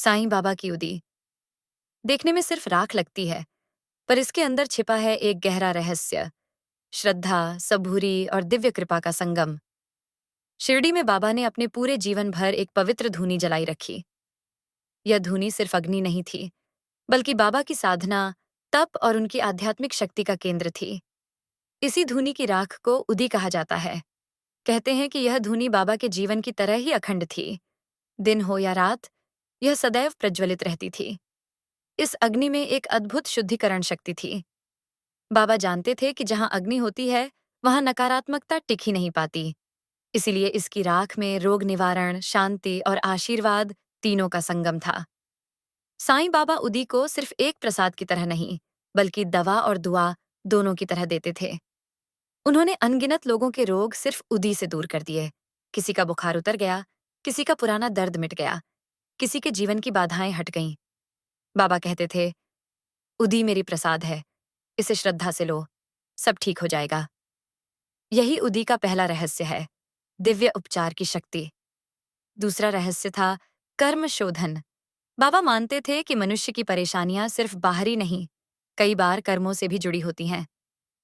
साईं बाबा की उदी देखने में सिर्फ राख लगती है, पर इसके अंदर छिपा है एक गहरा रहस्य, श्रद्धा, सबूरी और दिव्य कृपा का संगम। शिरडी में बाबा ने अपने पूरे जीवन भर एक पवित्र धूनी जलाई रखी। यह धूनी सिर्फ अग्नि नहीं थी, बल्कि बाबा की साधना, तप और उनकी आध्यात्मिक शक्ति का केंद्र थी। इसी धूनी की राख को उदी कहा जाता है। कहते हैं कि यह धूनी बाबा के जीवन की तरह ही अखंड थी। दिन हो या रात, यह सदैव प्रज्वलित रहती थी। इस अग्नि में एक अद्भुत शुद्धिकरण शक्ति थी। बाबा जानते थे कि जहां अग्नि होती है, वहां नकारात्मकता टिक ही नहीं पाती। इसीलिए इसकी राख में रोग निवारण, शांति और आशीर्वाद तीनों का संगम था। साईं बाबा उदी को सिर्फ एक प्रसाद की तरह नहीं, बल्कि दवा और दुआ दोनों की तरह देते थे। उन्होंने अनगिनत लोगों के रोग सिर्फ उदी से दूर कर दिए। किसी का बुखार उतर गया, किसी का पुराना दर्द मिट गया, किसी के जीवन की बाधाएं हट गईं। बाबा कहते थे, उदी मेरी प्रसाद है, इसे श्रद्धा से लो, सब ठीक हो जाएगा। यही उदी का पहला रहस्य है, दिव्य उपचार की शक्ति। दूसरा रहस्य था कर्म शोधन। बाबा मानते थे कि मनुष्य की परेशानियां सिर्फ बाहरी नहीं, कई बार कर्मों से भी जुड़ी होती हैं।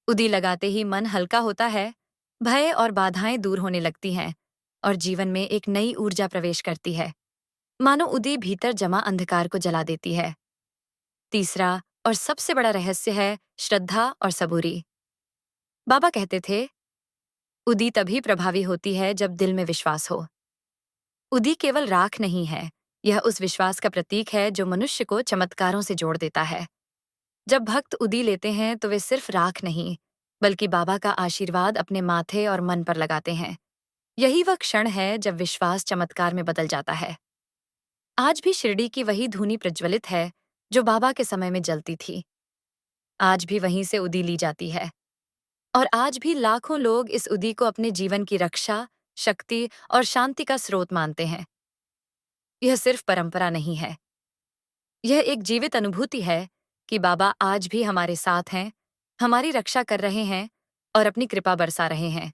उदी लगाते ही मन हल्का होता है, भय और बाधाएं दूर होने लगती हैं और जीवन में एक नई ऊर्जा प्रवेश करती है, मानो उदी भीतर जमा अंधकार को जला देती है। तीसरा और सबसे बड़ा रहस्य है श्रद्धा और सबूरी। बाबा कहते थे, उदी तभी प्रभावी होती है जब दिल में विश्वास हो। उदी केवल राख नहीं है, यह उस विश्वास का प्रतीक है जो मनुष्य को चमत्कारों से जोड़ देता है। जब भक्त उदी लेते हैं तो वे सिर्फ राख नहीं, बल्कि बाबा का आशीर्वाद अपने माथे और मन पर लगाते हैं। यही वह क्षण है जब विश्वास चमत्कार में बदल जाता है। आज भी शिरडी की वही धूनी प्रज्वलित है जो बाबा के समय में जलती थी। आज भी वहीं से उदी ली जाती है। और आज भी लाखों लोग इस उदी को अपने जीवन की रक्षा, शक्ति और शांति का स्रोत मानते हैं। यह सिर्फ परंपरा नहीं है, यह एक जीवित अनुभूति है कि बाबा आज भी हमारे साथ हैं, हमारी रक्षा कर रहे हैं और अपनी कृपा बरसा रहे हैं।